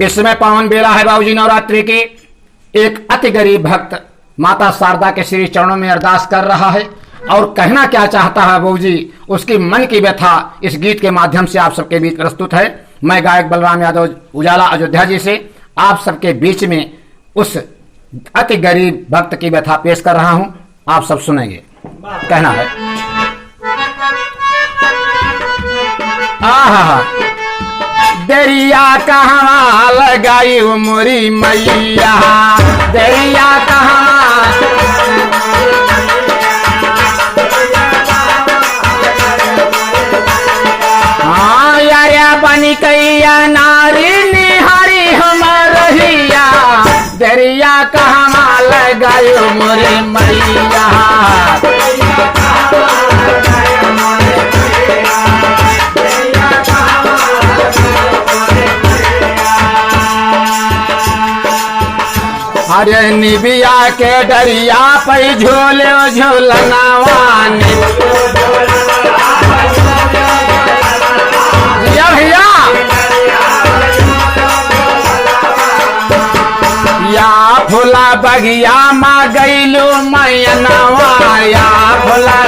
इस समय पावन बेला है बाबूजी नवरात्रि की। एक अति गरीब भक्त माता शारदा के श्री चरणों में अरदास कर रहा है और कहना क्या चाहता है बाबूजी, उसकी मन की व्यथा इस गीत के माध्यम से आप सबके बीच प्रस्तुत है। मैं गायक बलराम यादव उजाला अयोध्या जी से आप सबके बीच में उस अति गरीब भक्त की व्यथा पेश कर रहा हूं, आप सब सुनेंगे। कहना है आहा दरिया कहाँ लगाई मोरी मैया, दरिया कहाँ हाँ यार बनी कैया नारी निहारी हमर रहिया, दरिया कहाँ लगाई मोरी मैया। अरे निबिया के डरिया पे झोले झोलनावानी भैया या फूला बगिया माँ गईलू मैनवा, या फूला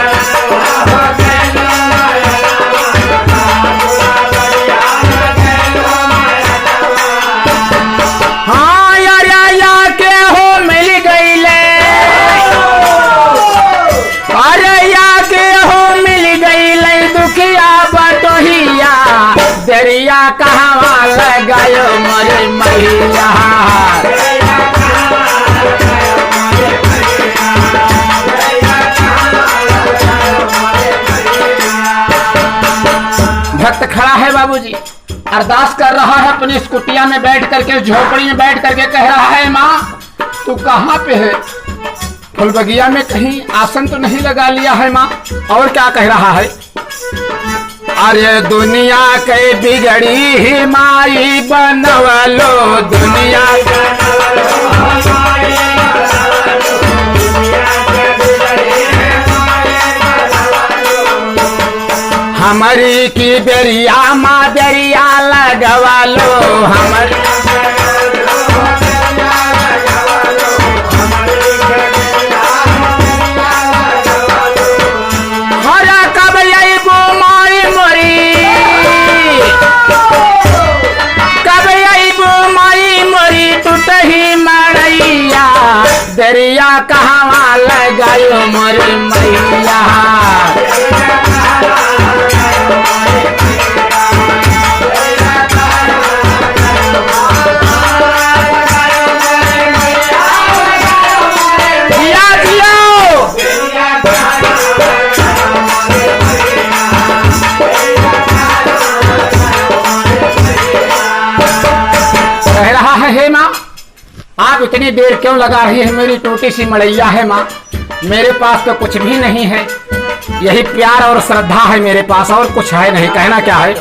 दरिया कहाँ लगायो मोरे मैया। भक्त खड़ा है बाबूजी, अरदास कर रहा है अपनी इस कुटिया में बैठ करके, झोपड़ी में बैठ करके कह रहा है माँ तू कहाँ पे है, फुलबगिया में कहीं आसन तो नहीं लगा लिया है माँ। और क्या कह रहा है, अरे दुनिया के बिगड़ी ही माई बनवलो, दुनिया हमारी की बेरिया माँ बेरिया लगवालो, हमारी दरिया कहाँ लगायो मोरे मैया। कह रहा है हे माँ आप इतनी देर क्यों लगा रही है, मेरी टूटी सी मड़ैया है माँ, मेरे पास तो कुछ भी नहीं है, यही प्यार और श्रद्धा है मेरे पास, और कुछ है नहीं। कहना क्या है,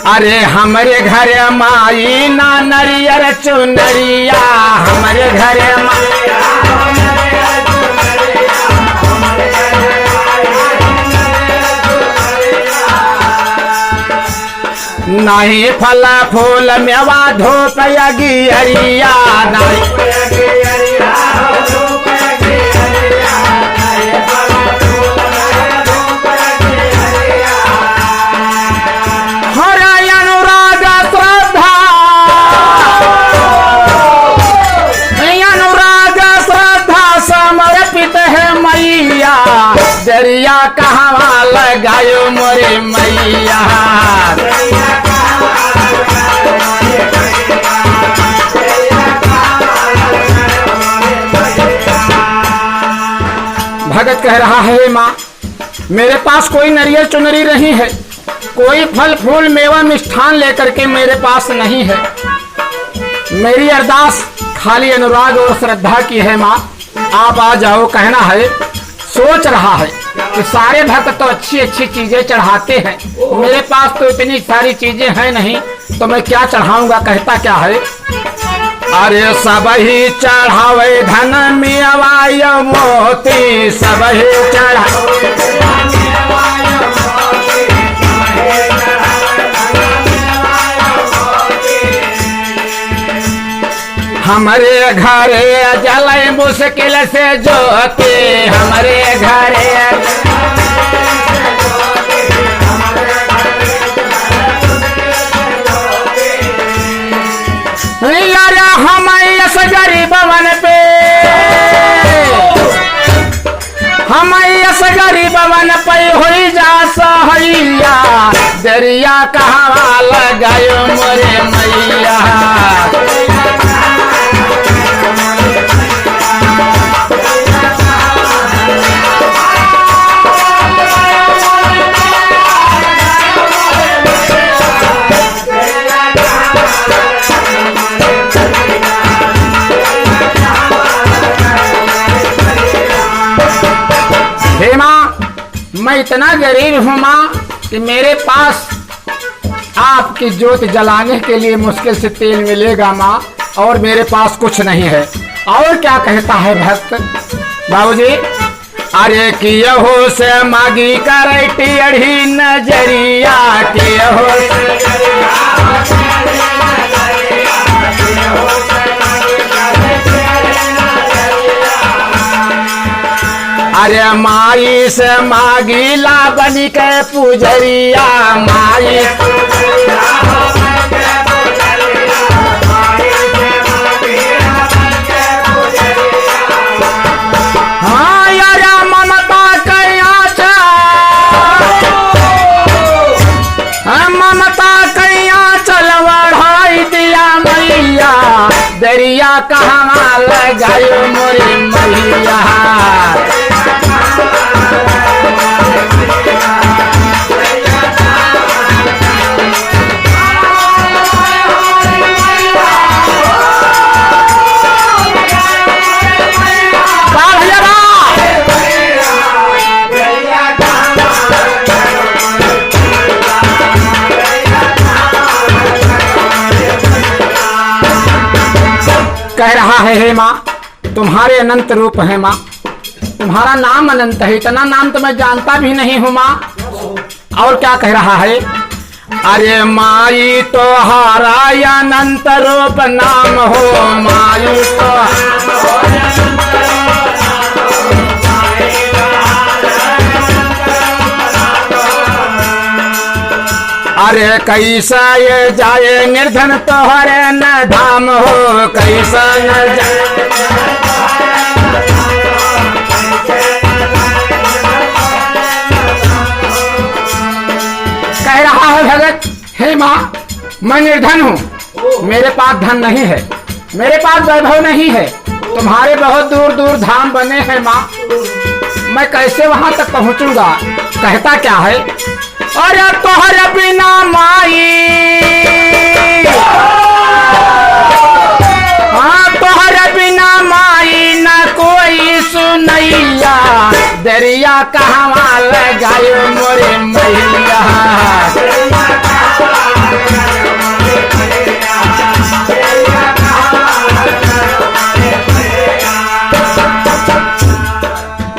अरे हमारे घर माई ना नरियर चुनरिया, हमारे घर नहीं फल फूल मेवा धूप गिरिया, नहीं हर अनुराग श्रद्धा, अनुराग श्रद्धा समर्पित है मैया, दरिया कहाँ लगायो मोरे मैया। भगत कह रहा है माँ मेरे पास कोई नरियल चुनरी नहीं है, कोई फल फूल मेवा मिष्ठान लेकर के मेरे पास नहीं है, मेरी अरदास खाली अनुराग और श्रद्धा की है माँ, आप आ जाओ। कहना है सोच रहा है कि सारे भक्त तो अच्छी अच्छी चीजें चढ़ाते हैं, मेरे पास तो इतनी सारी चीजें हैं नहीं, तो मैं क्या चढ़ाऊंगा। कहता क्या है, अरे सब ही चढ़ावे धन मियावाय मोती, सब ही चढ़ा हमारे घरे जले मुश्किल से जोते, हमारे घरे यार हम इस गरीबवन पे, हम इस गरीबवन पे हुई जा सहैया, दरिया कहवा लगायो मोरे मैया। हे माँ, मैं इतना गरीब हूँ माँ कि मेरे पास आपकी ज्योत जलाने के लिए मुश्किल से तेल मिलेगा माँ, और मेरे पास कुछ नहीं है। और क्या कहता है भक्त बाबूजी, अरे कियो से मागी करैटी अढ़ी नजरिया, कियो अरे माई से मागिला बनी के पुजरिया, माई हाँ यार ममता कैया ममता कैया चल बढ़ाई दिया मैया, दरिया कहाँ लगायो मोरे मैया। कह रहा है हे माँ, तुम्हारे अनंत रूप है माँ, तुम्हारा नाम अनंत है, इतना नाम तो मैं जानता भी नहीं हूँ माँ। और क्या कह रहा है, अरे माई तो हारा अनंत रूप नाम हो, माई तो अरे कैसा ये जाए निर्धन तोहरे न धाम हो, कैसा न जाए कह रहा है भगत, हे माँ मैं निर्धन हूँ, मेरे पास धन नहीं है, मेरे पास वैभव नहीं है, तुम्हारे बहुत दूर दूर धाम बने हैं माँ, मैं कैसे वहां तक पहुंचूंगा। कहता क्या है, अरे तोहरे बिना माई, हाँ तोहरे बिना माई न कोई सुनैया, दरिया कहवा लगायो मोरे मैया।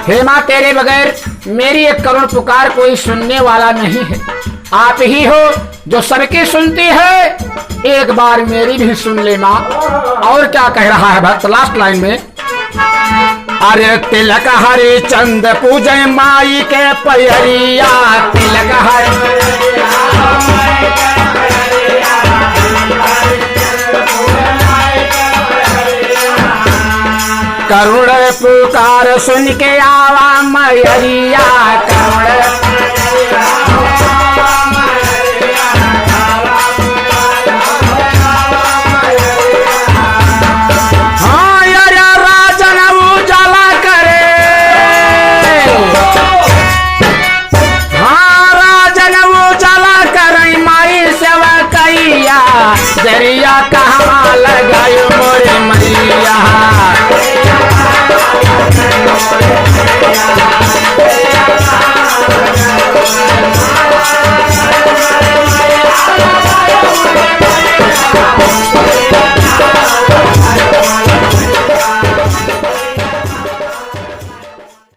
हे माँ, तेरे बगैर मेरी एक करुण पुकार कोई सुनने वाला नहीं है, आप ही हो जो सबकी सुनती है, एक बार मेरी भी सुन ले माँ। और क्या कह रहा है भक्त लास्ट लाइन में, अरे तिलक हरि चंद पूजय माई के पैरिया, तिलक हरि करुण पुकार सुन के आवा मैरिया, करुण